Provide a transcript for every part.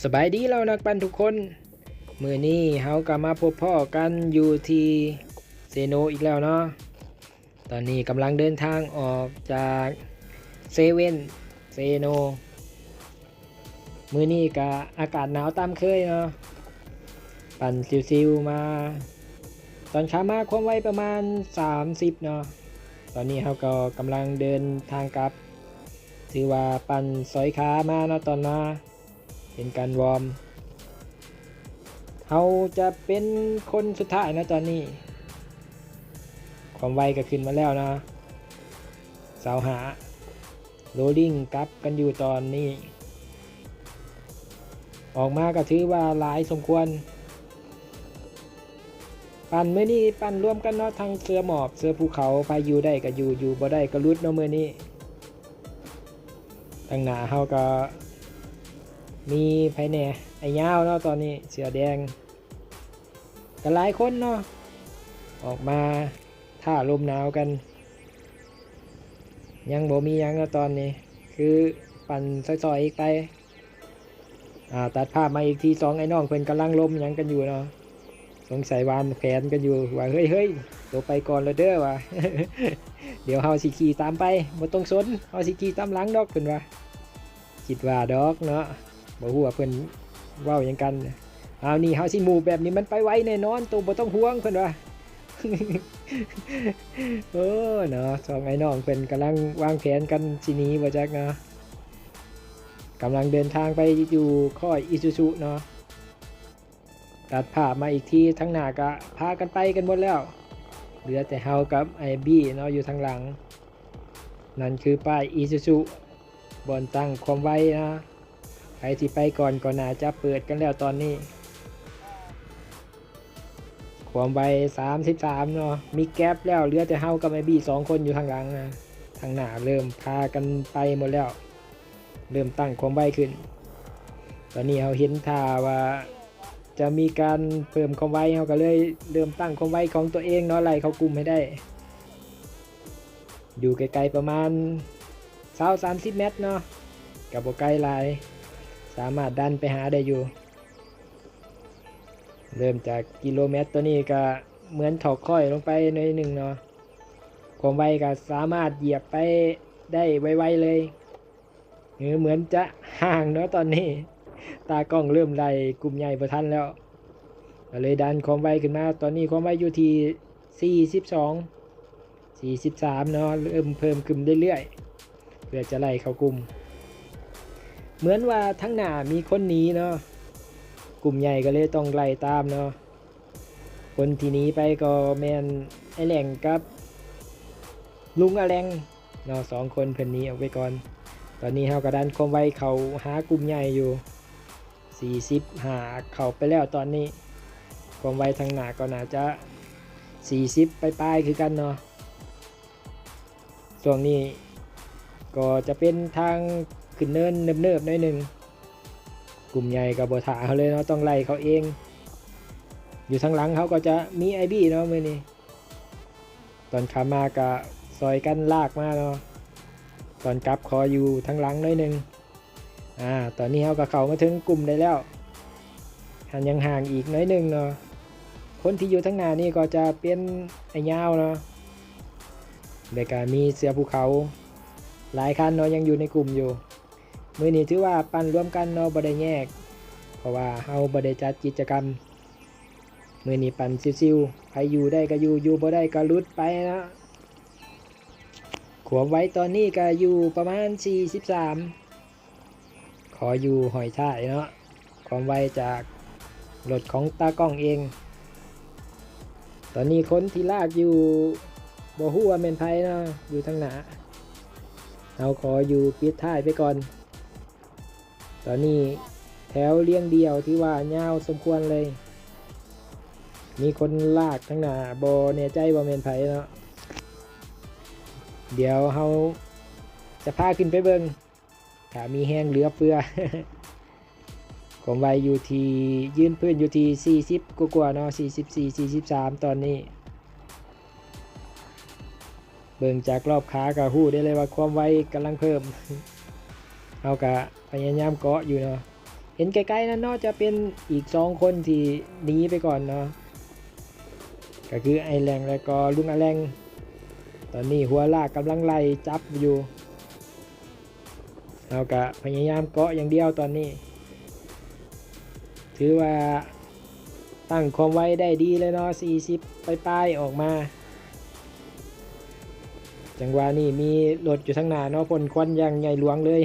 สบายดีแล้วนักปั่นทุกคนมื้อนี้เฮาก็มาพบพ่อกันอยู่ที่เซโนอีกแล้วเนาะตอนนี้กำลังเดินทางออกจากเซเว่นเซโนมื้อนี้ก็อากาศหนาวตามเคยเนาะปั่นซิวๆมาตอนขามาความไวประมาณ30เนาะตอนนี้เฮาก็กำลังเดินทางกลับถือว่าปั่นสอยขามาเนาะตอนมาเป็นการวอร์มเราจะเป็นคนสุดท้ายนะตอนนี้ความไวก็ขึ้นมาแล้วนะสาวหาโรลลิ่งกลับกันอยู่ตอนนี้ออกมาก็ถือว่าหลายสมควรปั่นเมื่อนี้ปั่นรวมกันเนาะทั้งเสือหมอบเสือภูเขาพายุได้ก็อยู่บ่ได้ก็รุดเนาะเมื่อนี้ตั้งหน้าเฮาก็มีไผแหน่ไอ้ยาวเนาะตอนนี้เสือแดงก็หลายคนเนาะออกมาท่าลมหนาวกันยังบ่มียังนะตอนนี้คือปั่นซอยๆอีกไปตัดภาพมาอีกที2ไอ้น้องเพิ่นกำลังลมยังกันอยู่เนาะสงสัยวางแผนกันอยู่ว่าเฮ้ยตัวไปก่อนเลยเด้อว่ะ เดี๋ยวเฮาสิขี่ตามไปบ่ต้องสนเฮาสิขี่ตามหลังดอกเพิ่นว่าคิดว่าดอกเนาะบ่ฮู้ว่าเพิ่นเว้าหยังกันเอานี่เฮาสิหมู่แบบนี้มันไปไวแน่นอนตัวบ่ต้องห่วงเพิ่นว่า โอ้เนาะสองไอ้น้องเพิ่นกำลังวางแผนกันสิหนีบ่จักเนาะกำลังเดินทางไปอยู่ค่อยอิซูซุเนาะตัดภาพมาอีกทีทั้งหน้าก็พากันไปกันหมดแล้วเหลือแต่เฮากับไอ้บี้เนาะอยู่ทางหลังนั่นคือป้ายอิซูซุบอนตั้งความไวนะใครที่ไปก่อนก็น่าจะเปิดกันแล้วตอนนี้ความไว33เนาะมีแก๊ปแล้วเหลือแต่เฮากับไอ้บี้2คนอยู่ทางหลังนะทางหน้าเริ่มพากันไปหมดแล้วเริ่มตั้งความไวขึ้นตอนนี้เฮาเห็นท่าว่าจะมีการเพิ่มความไวเฮาก็เลยเริ่มตั้งความไวของตัวเองเนาะไล่เข้ากลุ่มให้ได้อยู่ไกลๆประมาณ20-30 เมตรเนาะกับบ่ไกลหลายสามารถดันไปหาได้อยู่เริ่มจากกิโลเมตรตัวนี้ก็เหมือนถอกค่อยลงไปหน่อยหนึ่งเนาะความไวก็สามารถเหยียบไปได้ไวๆเลยเหมือนจะห่างเนาะตอนนี้ตากล้องเริ่มไล่กลุ่มใหญ่บ่ทันแล้วก็เลยดันความไวขึ้นมาตอนนี้ความไวอยู่ที่42 43เนาะเริ่มเพิ่มขึ้นเรื่อยๆเพื่อจะไล่เข้ากลุ่มเหมือนว่าทั้งหน้ามีคนหนีเนาะกลุ่มใหญ่ก็เลยต้องไล่ตามเนาะคนที่หนีไปก็แม่นไอ้แหล่งกับลุงอแลงเนาะ2คนเพิ่นหนีออกไปก่อนตอนนี้เฮาก็ดันความไวเข้าหากลุ่มใหญ่อยู่40หาเข้าไปแล้วตอนนี้ความไวทางหน้าก็น่าจะ40ปลายๆคือกันเนาะช่วงนี้ก็จะเป็นทางขึ้นเนินเนิบๆหน่อยหนึ่งกลุ่มใหญ่กับบ่ท่าเขาเลยเนาะต้องไล่เขาเองอยู่ทางหลังเขาก็จะมีไอบี้เนาะมื้อนี้ตอนขามาก็ซอยกันลากมาเนาะตอนกลับขออยู่ทางหลังหน่อยหนึ่งตอนนี้เขาก็เข้ามาถึงกลุ่มได้แล้วยังห่างอีกหน่อยหนึ่งเนาะคนที่อยู่ทางหน้านี่ก็จะเป็นไอ้ยาวเนาะแล้วก็มีเสือภูเขาหลายคันเนาะยังอยู่ในกลุ่มอยู่มื้อนี้ถือว่าปั่นรวมกันเนาะบ่ได้แยกเพราะว่าเฮาบ่ได้จัดกิจกรรมมื้อนี้ปั่นซิวๆใครอยู่ได้ก็อยู่บ่ได้ก็หลุดไปนะขวบไว้ตอนนี้ก็อยู่ประมาณ43ขออยู่หอยท้ายเนาะความไวจากรถของตากล้องเองตอนนี้คนที่ลากอยู่บ่ฮู้ว่าแม่นไผเนาะอยู่ทางหน้าเราขออยู่ปิดท้ายไปก่อนตอนนี้แถวเลี้ยงเดียวที่ว่ายาวสมควรเลยมีคนลากทั้งหน้าบ่แน่ใจว่าแม่นไผเนาะเดี๋ยวเฮาจะพาขึ้นไปเบิ่งถ้ามีแห้งเหลือเฟือ ผมไว้อยู่ที่ยืนพื้นอยู่ที่40กว่าๆเนาะ44 43ตอนนี้เบิ่งจากรอบขาก็ฮู้ได้เลยว่าความไวกำลังเพิ่มเอาก็พยายามเกาะอยู่เนาะ เห็นไกลๆนั้นเนาะจะเป็นอีก2คนที่หนีไปก่อนเนาะก็คือไอแรงและก็ลุงอาแรงตอนนี้หัวลากกำลังไล่จับอยู่เราก็พยายามเกาะอย่างเดียวตอนนี้ถือว่าตั้งความไว้ได้ดีเลยเนาะ40ปลายๆออกมาจังหวะนี้มีรถอยู่ทางหน้าเนาะพ่นควันอย่างใหญ่หลวงเลย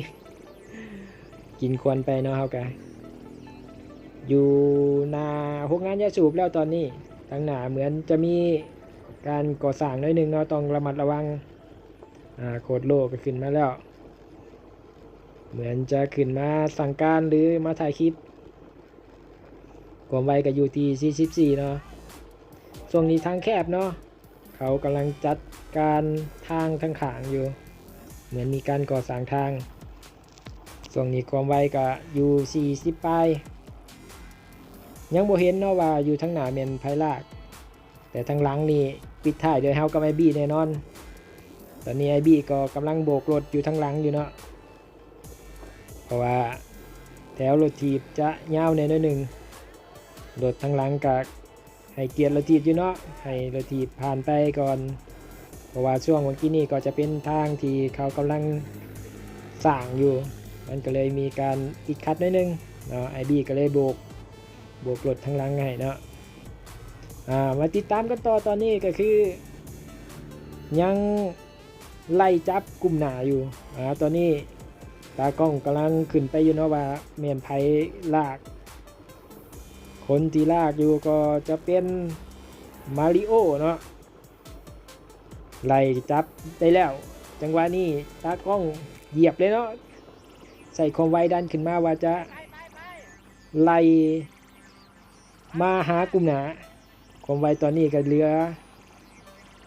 กินควันไปเนาะเฮาก็อยู่หน้าโรงงานยาสูบแล้วตอนนี้ทางหน้าเหมือนจะมีการก่อสร้างน้อยหนึ่งเนาะต้องระมัดระวังโคดโลก็ขึ้นมาแล้วเหมือนจะขึ้นมาสั่งการหรือมาถ่ายคลิปความไวก็อยู่ที่44เนาะช่วงนี้ทางแคบเนาะเขากำลังจัดการทางข้างๆอยู่เหมือนมีการก่อสร้างทางช่วงนี้ความไวก็อยู่40ปลายยังบ่เห็นเนาะว่าอยู่ทางหน้าแม่นไผลากแต่ทางหลังนี่ปิดท้ายโดยเฮากับไอบี้แน่นอนตอนนี้ไอบี้ก็กำลังโบกรถอยู่ทางหลังอยู่เนาะเพราะว่าแถวรถถีบจะยาวแน่หนึ่งรถทางหลังก็ให้เกียรติรถถีบอยู่เนาะให้รถถีบผ่านไปก่อนเพราะว่าช่วงเมื่อกี้นี่ก็จะเป็นทางที่เขากำลังสร้างอยู่มันก็เลยมีการติดขัดนิดนึงเนาะไอบี้ก็เลยโบกรถทางหลังให้เนาะมาติดตามกันต่อตอนนี้ก็คือยังไล่จับกลุ่มหนาอยู่ตอนนี้ตากล้องกำลังขึ้นไปอยู่เนาะว่าเมียนไผลากคนที่ลากอยู่ก็จะเป็นมาริโอเนาะไล่จับได้แล้วจังหวะนี้ตากล้องเหยียบเลยเนาะใส่ความไวดันขึ้นมาว่าจะไล่มาหากลุ่มหนาความไวตอนนี้ก็เหลือ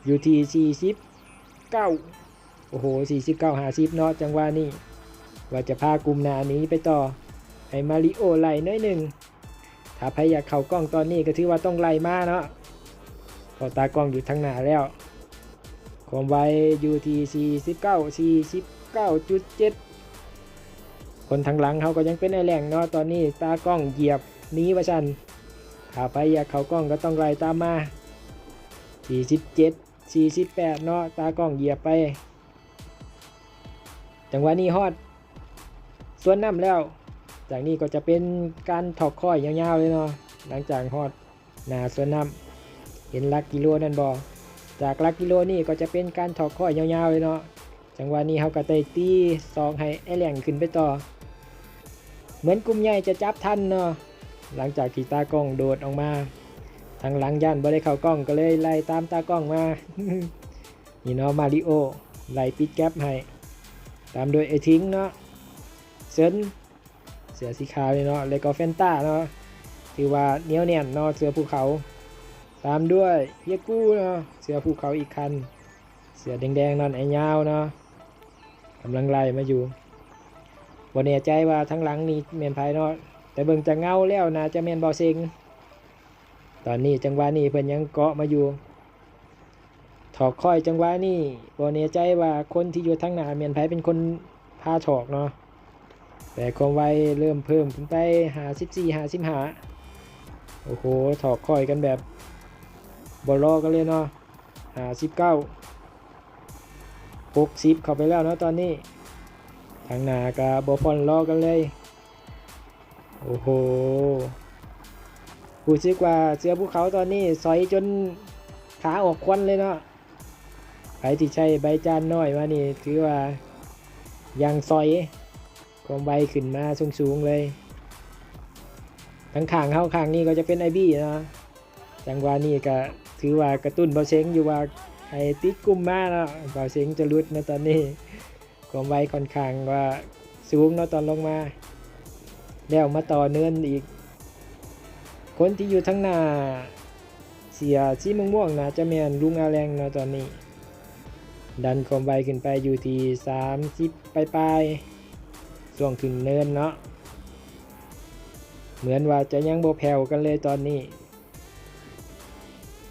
อยู่ที่49โอ้โห49 50เนาะจังหวะนี้ว่าจะพากลุ่มหนานี้ไปต่อให้มาริโอไล่น้อยหนึ่งถ้าใครอยากเข้ากล้องตอนนี้ก็ถือว่าต้องไล่มาเนาะพอตากล้องอยู่ทางหน้าแล้วความไวอยู่ที่49.7คนทางหลังเขาก็ยังเป็นไอแหล่งเนาะตอนนี้ตากล้องเหยียบนี้ว่าชันถ้าใครอยากเข้ากล้องก็ต้องไล่ตามมา47 48เนาะตากล้องเหยียบไปจังหวะนี้ฮอดส่วนน้ำแล้วจากนี้ก็จะเป็นการถอกค่อยยาวๆเลยเนาะหลังจากฮอดหน้าส่วนน้ำเห็นหลักกิโลนั่นบ่จากหลักกิโลนี่ก็จะเป็นการถอกค่อยยาวๆเลยเนาะจังหวะนี้เขาก็ได้ตีซองให้ไอแหล่งขึ้นไปต่อเหมือนกลุ่มใหญ่จะจับทันเนาะหลังจากที่ตากล้องโดดออกมาทางหลังย่านบ่ได้เข้ากล้องก็เลยไล่ตามตากล้องมา นี่เนาะมาริโอไล่ปิดแก๊ปให้ตามโดยไอทิ้งเนาะเซินเสือสีขาวเนาะแล้วก็แฟนต้าเนาะถือว่าเหนียวแน่นเนาะเสือภูเขาตามด้วยเฮียกู้เนาะเสือภูเขาอีกคันเสือแดงๆนั่นไอ้ยาวเนาะกำลังไล่มาอยู่บ่แน่ใจว่าทั้งหลังนี่แม่นไผเนาะแต่เบิ่งจะเงาแล้วนะจะแม่นบ่เซ็งตอนนี้จังหวะนี้เพิ่นยังเกาะมาอยู่ถอกค่อยจังหวะนี้บ่แน่ใจว่าคนที่อยู่ทางหน้าแม่นไผเป็นคนพาถอกเนาะแต่ความไวเริ่มเพิ่มขึ้นไป54 55โอ้โหถอกค่อยกันแบบบ่รอกันเลยเนาะ59 60เข้าไปแล้วเนาะตอนนี้ทางหน้าก็บ่พอนรอกันเลยโอ้โหรู้สึกว่าเสือภูเขาตอนนี้สอยจนขาออกควันเลยเนาะใครที่ใช้ใบจานน้อยมานี่ถือว่ายังซอยความไวขึ้นมาสูงๆเลยข้างๆเข้าข้างนี้ก็จะเป็นไอบี้เนาะจังหวะนี้ก็ถือว่ากระตุ้นเบาเซ็งอยู่ว่าให้ติดกลุ่มมาเนาะเบาเซ็งจะลุดนะตอนนี้ความไวค่อนข้างว่าสูงเนาะตอนลงมาแล้วมาต่อเนินอีกคนที่อยู่ทั้งหน้าเสียสีม่วงๆนะจะแม่นลุงอาแรงเนาะตอนนี้ดันความไวขึ้นไปอยู่ที่30ปลายๆช่วงขึ้นเนินเนาะเหมือนว่าจะยังบ่แผ่วกันเลยตอนนี้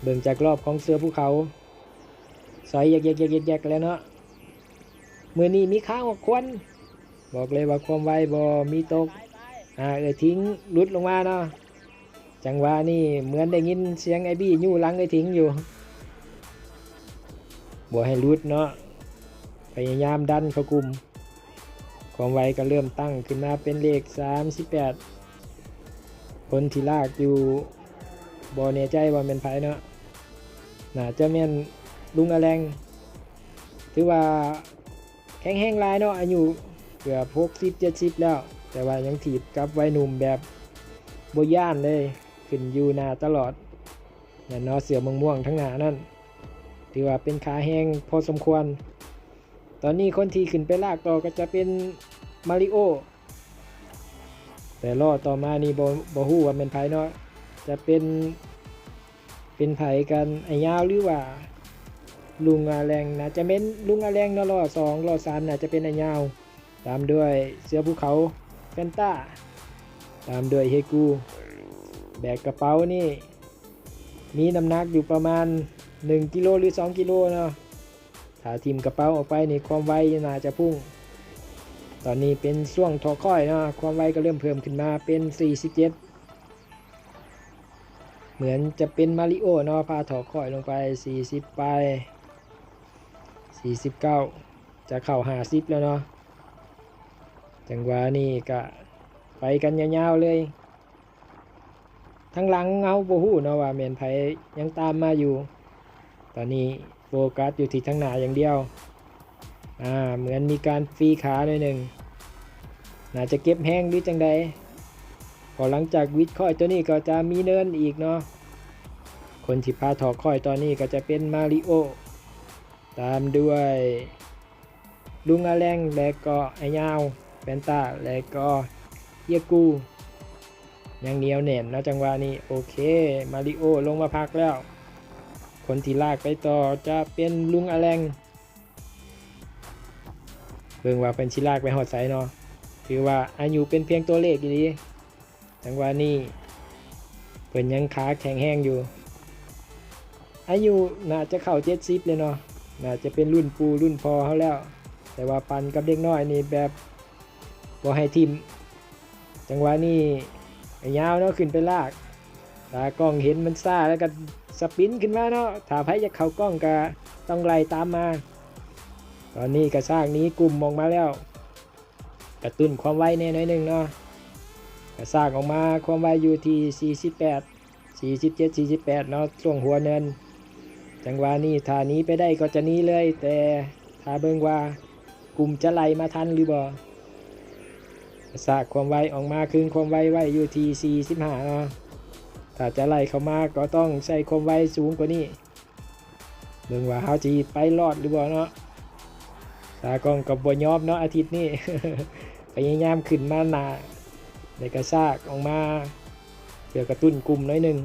เบิ่งจากรอบของเสือภูเขาสอยแยกๆๆๆแล้วเนาะมื้อนี้มีข้าวควันบอกเลยว่าความไวบ่มีตก ทิ้งหลุดลงมาเนาะจังหวะนี่เหมือนได้ยินเสียงไอบี้ยู่หลังทิ้งอยู่บ่ให้หลุดเนาะพยายามดันเข้ากลุ่มความไวก็เริ่มตั้งขึ้นมาเป็นเลข38คนที่ลากอยู่บ่แน่ใจว่าเป็นไผเนาะน่าจะแม่นลุงอแรงถือว่าแข็งแรงหลายเนาะอายุเกือบ60-70แล้วแต่ว่ายังถีบกับวัยหนุ่มแบบบ่ย่านเลยขึ้นอยู่หน้าตลอดนั่นเนาะเสือม่วงๆทั้งหน้านั่นถือว่าเป็นขาแห้งพอสมควรตอนนี้คนที่ขึ้นไปลากต่อก็จะเป็นมาริโอแต่รอต่อมานี่บ่ฮู้ว่าเป็นไผเนาะจะเป็นไผกันไอ้ยาวหรือว่าลุงอาแรงน่าจะเป็นลุงอาแรงเนาะรอ2รอ3น่าจะเป็นไอ้ยาวตามด้วยเสือภูเขาแฟนต้าตามด้วยเฮกูแบกกระเป๋านี่มีน้ำหนักอยู่ประมาณ1กิโลหรือ2กิโลเนาะถ้าทิมกระเป๋าออกไปนี่ความไวน่าจะพุ่งตอนนี้เป็นช่วงถอค่อยเนาะความไวก็เริ่มเพิ่มขึ้นมาเป็น47เหมือนจะเป็นมาริโอเนาะพาถอค่อยลงไป40ไป49จะเข้า50แล้วเนาะจังหวะนี้ก็ไปกันยาวๆเลยทั้งหลังเงาโบหูเนาะว่าแมนไผยังตามมาอยู่ตอนนี้โฟกัสอยู่ที่ทั้งหน้าอย่างเดียวเหมือนมีการฟรีขาหน่อยหนึ่งน่าจะเก็บแห้งหรือจังใดพอหลังจากวิดค่อยตัวนี้ก็จะมีเนินอีกเนาะคนที่พาถอค่อยตอนนี้ก็จะเป็นมาริโอตามด้วยลุงอาแรงและก็ไอยาวแฟนต้าและก็เฮียกูยังเหนียวแน่นนะจังหวะนี้โอเคมาริโอลงมาพักแล้วคนที่ลากไปต่อจะเป็นลุงอาแรงเบิ่งว่าเป็นชิลากไปหอดไสเนาะถือว่าอายุเป็นเพียงตัวเลขอยู่ดีจังหวะนี้เพิ่นยังขาแข็งแห้งอยู่อายุน่าจะเข้า70เลยเนาะน่าจะเป็นรุ่นปู่รุ่นพ่อเขาแล้วแต่ว่าปันกับเด็กน้อยนี่แบบบ่ให้ทิมจังหวะนี้ไอ้ยาวเนาะขึ้นไปลากตากล้องเห็นมันซ่าแล้วก็สปินขึ้นมาเนาะถ้าไผจะเข้ากล้องก็ต้องไล่ตามมาตอนนี้กระซากนี้กลุ่มออกมาแล้วกระตุ้นความไวแน่หน่อยนึงเนาะกระซากออกมาความไวอยู่ที่47 47 48เนาะช่วงหัวเนินจังหวะนี้ถ้านี้ไปได้ก็จะนี้เลยแต่ถ้าเบิ่งว่ากลุ่มจะไล่มาทันหรือบ่กระซากความไวออกมาคืนความไวไว้อยู่ที่45เนาะถ้าจะไล่เข้ามาก็ต้องใช้ความไวสูงกว่านี้เบิ่งว่าเฮาสิไปรอดหรือบ่เนาะตากล้องกับบ่ยอมเนาะอาทิตย์นี้ พยายามขึ้นมาหน้าได้กระซากออกมาเพื่อกระตุ้นกลุ่มหน่อยนึง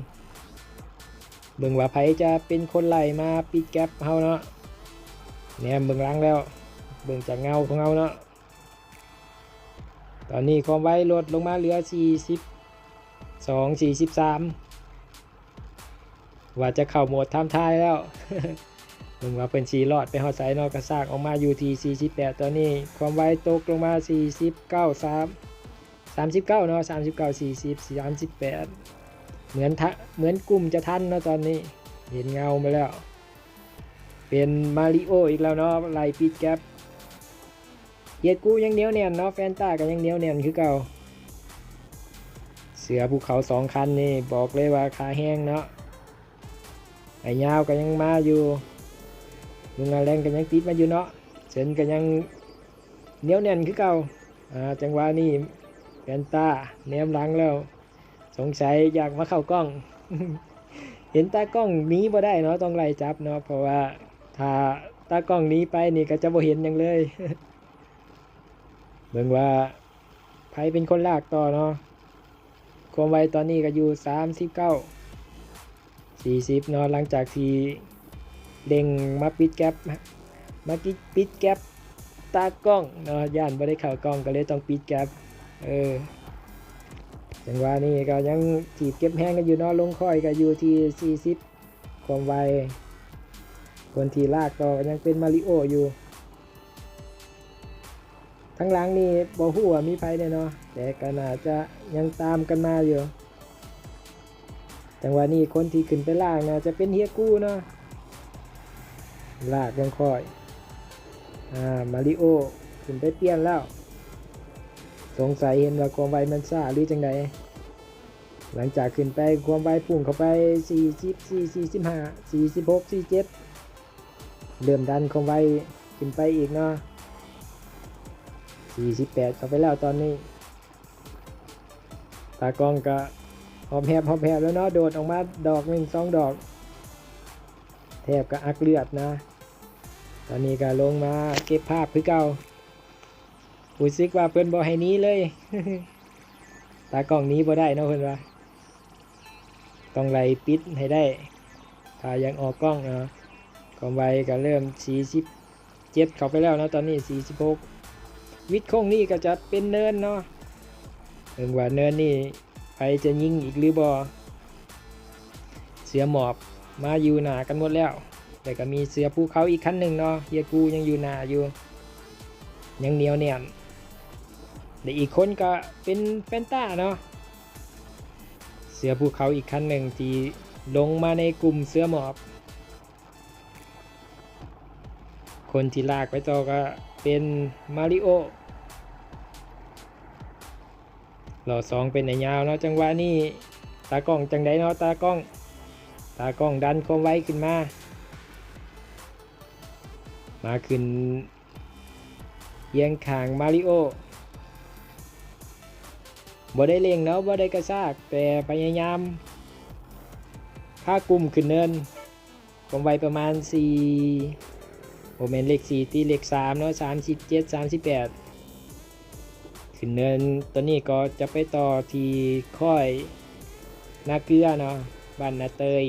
เบิ่งว่าไผจะเป็นคนไล่มาปิดแก๊ปเฮาเนาะแนมเบิ่งหลังแล้วเบิ่งจากเงาของเฮาเนาะตอนนี้ความไวลดลงมาเหลือ42 43ว่าจะเข้าโหมดทำทายแล้ว เบิ่งว่าเพิ่นสิรอดไปฮอดไสเนาะกระซากออกมาอยู่ที่48ตอนนี้ความไวตกลงมา39 เนาะ39 40 38เหมือนกลุ่มจะทันเนาะตอนนี้เห็นเงามาแล้วเป็นมาริโออีกแล้วเนาะไล่ปิดแก๊ปเฮียกูยังเหนียวแน่นเนาะแฟนต้าก็ยังเหนียวแน่นคือเก่าเสือภูเขา2คันนี่บอกเลยว่าขาแห้งเนาะไอ้ยาวก็ยังมาอยู่ลุงอาแรงก็ยังติดมาอยู่เนาะเฉินก็ยังเหนียวแน่นคือเก่าจังหวะนี้แฟนต้าแนมหลังแล้วสงสัยอยากมาเข้ากล้อง เห็นตากล้องหนีบ่ได้เนาะต้องไล่จับเนาะเพราะว่าถ้าตากล้องหนีไปนี่ก็จะบ่เห็นหยังเลย เบิ่งว่าไผเป็นคนลากต่อเนาะความไวตอนนี้ก็อยู่39 40เนาะหลังจากที่เด้งมาปิดแก๊ปปิดแก๊ปตากล้องเนาะย่านบ่ได้เข้ากล้องก็เลยต้องปิดแก๊ปจังหวะนี้ก็ยังถีบเก็บแห้งกันอยู่เนาะลงค่อยก็อยู่ที่40ความไวคนที่ลากต่อก็ยังเป็นมาริโออยู่ ทั้งหลังนี่บ่ฮู้ว่ามีไผแน่เนาะแต่ก็น่าจะยังตามกันมาอยู่จังหวะนี้คนที่ขึ้นไปลากน่าจะเป็นเฮียกู้เนาะลากยังค่อยมาริโอขึ้นไปเปลี่ยนแล้วสงสัยเห็นว่าความไวมันซ่าหรือจังไดหลังจากขึ้นไปความไวพุ่งเข้าไป44 45 46 47เริ่มดันความไวขึ้นไปอีกเนาะ48เข้าไปแล้วตอนนี้ตากล้องก็หอบแหบแล้วเนาะโดดออกมาดอก1 2ดอกแทบก็อักเลือดนะตอนนี้ก็ลงมาเก็บภาพคือเก่ารู้สึกว่าเพิ่นบ่ให้หนีเลย ตากล้องนี้บ่ได้เนาะเพิ่นว่าต้องไล่ปิดให้ได้ถ้ายังออกกล้องเนาะความไวก็เริ่ม47เข้าไปแล้วเนาะตอนนี้46วิดโค้งนี่ก็จะเป็นเนินเนาะถึงว่าเนินนี่ใครจะยิงอีกหรือบ่เสือหมอบมาอยู่หน้ากันหมดแล้วแต่ก็มีเสือภูเขาอีกคันหนึ่งเนาะเฮียกูยังอยู่หน้าอยู่ยังเหนียวแน่นและอีกคนก็เป็นแฟนต้าเนาะเสือภูเขาอีกคันหนึ่งที่ลงมาในกลุ่มเสือหมอบคนที่ลากไปต่อก็เป็นมาริโอหล่อสองเป็นในยาวเนาะจังหวะนี้ตากล้องจังไดเนาะตากล้องดันความไวขึ้นมาขึ้นเยียงขางมาริโอบ่ได้เร่งเนาะบ่ได้กระซากแต่พยายามพากลุ่มขึ้นเนินความไวประมาณ4โมเมนต์เลข4ตีเลข3เนาะ37 38ขึ้นเนินตัวนี้ก็จะไปต่อที่ค่อยนาเกลือเนาะบ้านนาเตย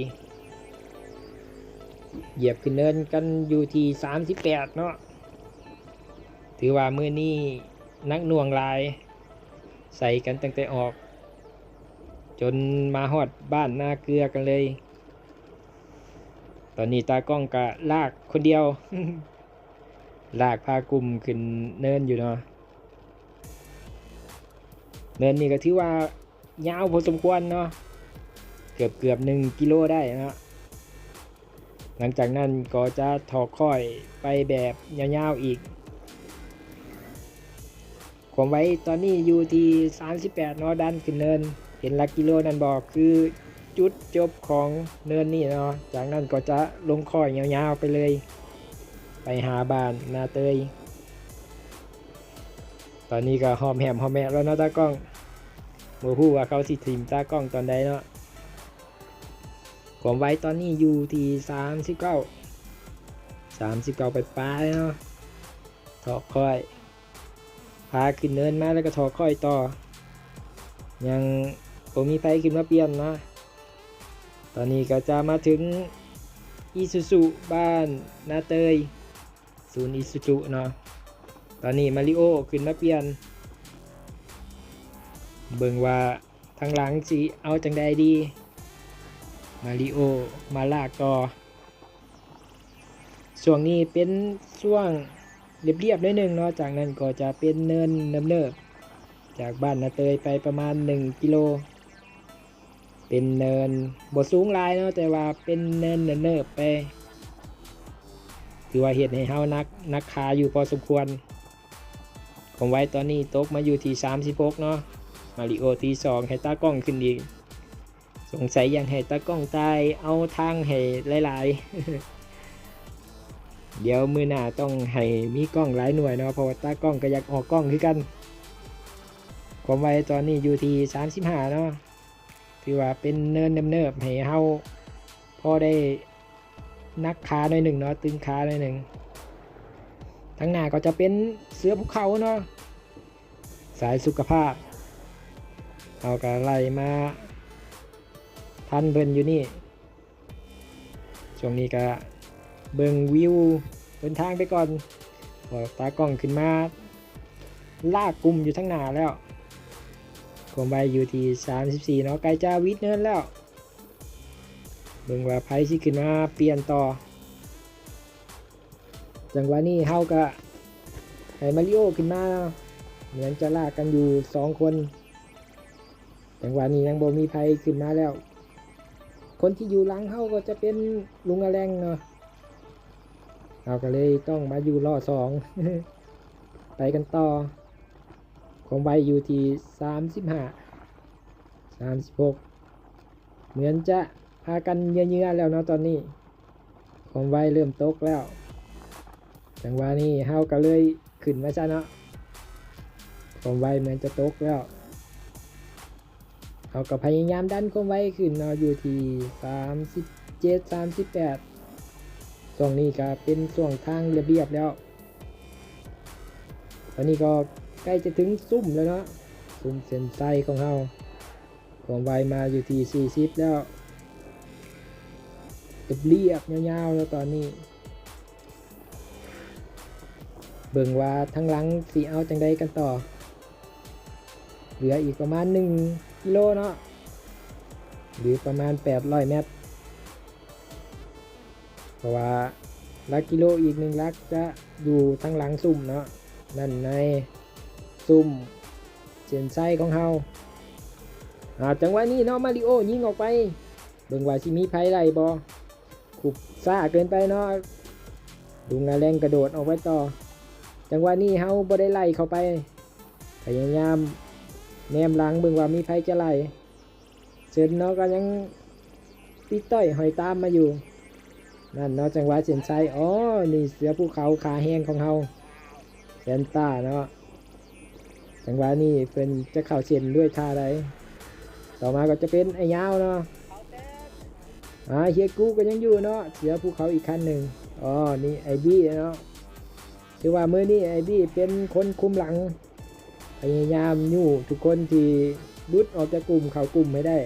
เหยียบขึ้นเนินกันอยู่ที่38เนาะถือว่ามื้อนี้นักหน่วงหลายใส่กันตั้งแต่ออกจนมาฮอดบ้านนาเกลือกันเลยตอนนี้ตากล้องก็ลากคนเดียว ลากพากลุ่มขึ้นเนินอยู่เนาะเนินนี่ก็ถือว่ายาวพอสมควรเนาะเกือบ1 กิโลได้เนาะหลังจากนั้นก็จะถอค่อยไปแบบยาวๆอีกความไว้ตอนนี้อยู่ที่38เนาะดันขึ้นเนินเห็นหลักกิโลนั่นบอกคือจุดจบของเนินนี่เนาะจากนั้นก็จะลงค่อยยาวๆไปเลยไปหาบ้านนาเตยตอนนี้ก็หอมแหมแล้วเนาะตากล้องบ่ฮู้ว่าเขาสิทิ่มตากล้องตอนใดเนาะความไวตอนนี้อยู่ที่39ไปปลายเนาะถอค่อยพาขึ้นเนินมาแล้วก็ถอค่อยต่อยังบ่มีไผขึ้นมาเปลี่ยนนะตอนนี้ก็จะมาถึงอิซูซุบ้านนาเตยศูนย์อิซูซุเนาะตอนนี้มาริโอขึ้นมาเปลี่ยนเบิ่งว่าทางหลังสิเอาจังใดดีมาริโอมาลากต่อช่วงนี้เป็นช่วงเรียบๆนิดนึงเนาะจากนั้นก็จะเป็นเนินเนิบๆจากบ้านนาเตยไปประมาณ1 กิโลเป็นเนินบ่สูงหลายเนาะแต่ว่าเป็นเนินเนิบๆไปถือว่าเฮ็ดให้เฮานักขาอยู่พอสมควรผมไว้ตอนนี้ตกมาอยู่ที่36เนาะมาริโอที่2ให้ตากล้องขึ้นอีกสงสัยยังให้ตากล้องตายเอาทางให้หลายๆเดี๋ยวมือหน้าต้องให้มีกล้องหลายหน่วยเนาะเพราะว่าตากล้องก็อยากออกกล้องคือกันผมไว้ตอนนี้อยู่ที่35เนาะถือว่าเป็นเนินเนิบๆให้เฮาพอได้นักขาหน่อยหนึ่งเนาะตึงขาหน่อยหนึ่งทั้งหน้าก็จะเป็นเสือภูเขาเนาะสายสุขภาพเอาก็ไล่มาทันเบิ่นอยู่นี่ช่วงนี้ก็เบิ่งวิวเดินทางไปก่อนตากล้องขึ้นมาลากกลุ่มอยู่ทั้งหน้าแล้วความไวอยู่ที่34เนาะใกล้จะวิดเนินแล้วเบิ่งว่าไผสิขึ้นมาเปลี่ยนต่อจังหวะนี้เฮาก็ให้มาริโอขึ้นมา เหมือนจะลากกันอยู่2 คนจังหวะนี้ยังบ่มีภัยขึ้นมาแล้วคนที่อยู่หลังเขาก็จะเป็นลุงอแรงเนาะเราก็เลยต้องมาอยู่ล้อ2 ไปกันต่อความไวอยู่ที่35 36เหมือนจะพากันเยื้อๆแล้วเนาะตอนนี้ความไวเริ่มตกแล้วจังหวะนี้เฮาก็เลยขึ้นมาซะเนาะความไวเหมือนจะตกแล้วเฮาก็พยายามดันความไวขึ้นเนาะอยู่ที่37 38ช่วงนี้ก็เป็นช่วงทางระเบียบแล้วตอนนี้ก็ใกล้จะถึงซุ่มแล้วเนาะซุ่มเส้นไส้ของเฮาความไวมาอยู่ที่40แล้วเรียบยาวๆแล้วตอนนี้เบิ่งว่าทั้งหลังสีเอาจังใดกันต่อเหลืออีกประมาณ1 กิโลเนาะหรือประมาณ800 เมตรเพราะว่าลักกิโลอีก1 ลักจะอยู่ทั้งหลังซุ่มเนาะนั่นในซุ่มเส้นไส้ของเฮาจังหวะนี้เนาะมาริโอยิงออกไปเบิ่งว่าสิมีภัยไล่บ่ขุบซ่าเกินไปเนาะลุงอาแรงกระโดดออกไปต่อจังหวะนี้เฮาบ่ได้ไล่เข้าไปพยายามแนมหลังเบิ่งว่ามีภัยจะไล่เส้นเนาะก็ยังปิดต้อยหอยตามมาอยู่นั่นเนาะจังหวะเส้นชัยนี่เสือภูเขาขาแห้งของเฮาแซนต้าเนาะจังหวะนี้เป็นจะเข้าเส้นด้วยท่าใดต่อมาก็จะเป็นไอ้ยาวเนาะเฮียกูก็ยังอยู่เนาะเสือภูเขาอีกคันหนึ่งนี่ไอบี้เนาะถือว่ามื้อนี้ไอบี้เป็นคนคุมหลังพยายามยู่ทุกคนที่รุดออกจากกลุ่มเข้ากลุ่มไม่ได้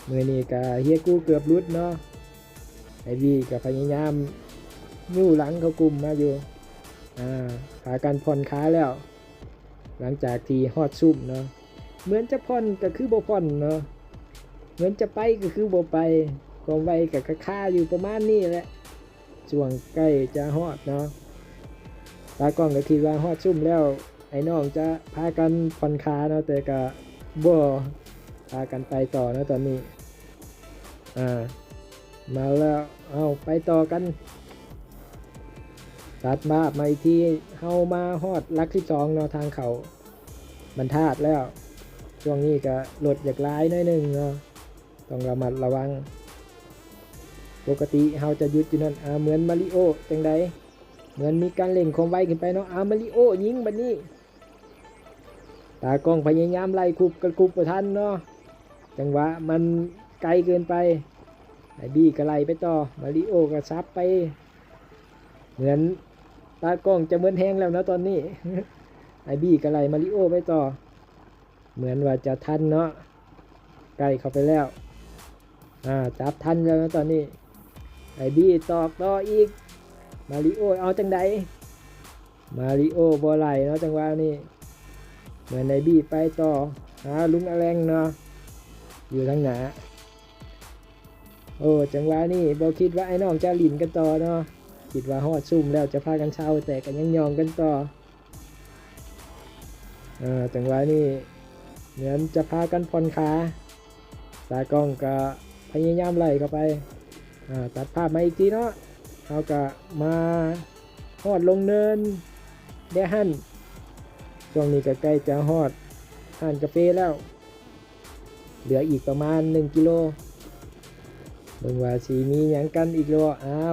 มื้อนี้ก็เฮียกูเกือบรุดเนาะไอบี้ก็พยายามยู่หลังเข้ากลุ่มมาอยู่พากันผ่อนขาแล้วหลังจากที่ฮอดซุ่มเนาะเหมือนจะผ่อนก็คือบ่ผ่อนเนาะเหมือนจะไปก็คือบ่ไปความไวกับค่าอยู่ประมาณนี้แหละช่วงใกล้จะฮอดเนาะตากล้องก็คิดว่าฮอดซุ่มแล้วไอ้น้องจะพากันผ่อนขาเนาะแต่ก็บ่พากันไปต่อนะตอนนี้มาแล้วไปต่อกันตัดมาอีกทีเฮามาฮอดลักที่2เนาะทางเขาบรรทัดแล้วช่วงนี้ก็รถอยากหลายน้อยนึงเนาะต้องระมัดระวังปกติเฮาจะหยุดอยู่นั่นเหมือนมาริโอจังใดเหมือนมีการเล่งความไวขึ้นไปเนาะมาริโอยิงบัดนี้ตากล้องพยายามไล่คุบกันคุบบ่ทันเนาะจังหวะมันไกลเกินไปไอ้บี้ก็ไล่ไปต่อมาริโอก็ซับไปเหมือนตากล้องจะเหมือนแห้งแล้วนะตอนนี้ ไอ้บี้ก็ไล่มาริโอไปต่อเหมือนว่าจะทันเนาะใกล้เข้าไปแล้วจับทันแล้วนะตอนนี้ไอ้บี้ตอกต่ออีกมาริโอเอาจังใดมาริโอบ่ไหลเนาะจังหวะนี้เหมือนไอ้บี้ไปต่อลุงอแรงเนาะอยู่ทางหน้าจังหวะนี้บ่คิดว่าไอ้น้องจะหลินกันต่อเนาะคิดว่าฮอดซุ่มแล้วจะพากันเช่าแต่ก็ยังยองกันต่อจังหวะนี้เหมือนจะพากันผ่อนขาตากล้องก็พยายามไล่เข้าไปตัดภาพมาอีกทีเนาะเขาก็มาฮอดลงเนินเดฮันช่วงนี้ก็ใกล้จะฮอดห้านกาแฟแล้วเหลืออีกประมาณ1 กิโลเบิ่งว่าสิมีหยังกันอีกแล้ว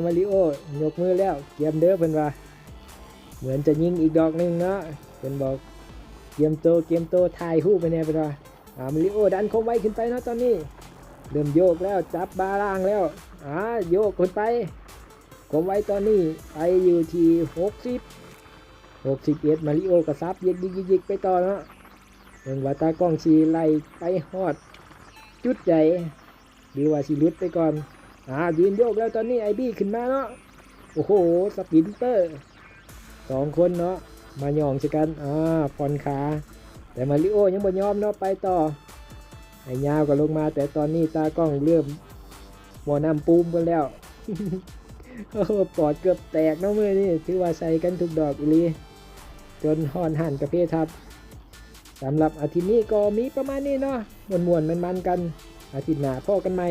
มาริโอยกมือแล้วเตรียมเด้อเพิ่นว่าเหมือนจะยิงอีกดอกนึงเนาะเพิ่นบอกเกมโตถ่ายรูปไปแน่เพิ่นว่ามาริโอดันคมไว้ขึ้นไปเนาะตอนนี้เริ่มโยกแล้วจับบาล่างแล้วโยกขึ้นไปคมไว้ตอนนี้ไปอยู่ที่61มาริโอกระซับยิกไปต่อเนาะเบิ่งว่าตากล้องสิไล่ไปฮอดจุดใหญ่หรือว่าสิหลุดไปก่อนยืนโยกแล้วตอนนี้ไอบี้ขึ้นมาเนาะโอ้โหสปรินเตอร์2 คนเนาะมาย่องใส่กันผ่อนขาแต่มาริโอยังบ่ยอมเนาะไปต่อไอ้ยาวก็ลงมาแต่ตอนนี้ตากล้องเริ่มบ่น้ำปูมกันแล้ว ปอดเกือบแตกเนาะมื้อนี้ถือว่าใส่กันทุกดอกอีหลี จนฮอนหันกาแฟครับสำหรับอาทิตย์นี้ก็มีประมาณนี้เนาะม่วนๆมันๆกันอาทิตย์หน้าพบกันใหม่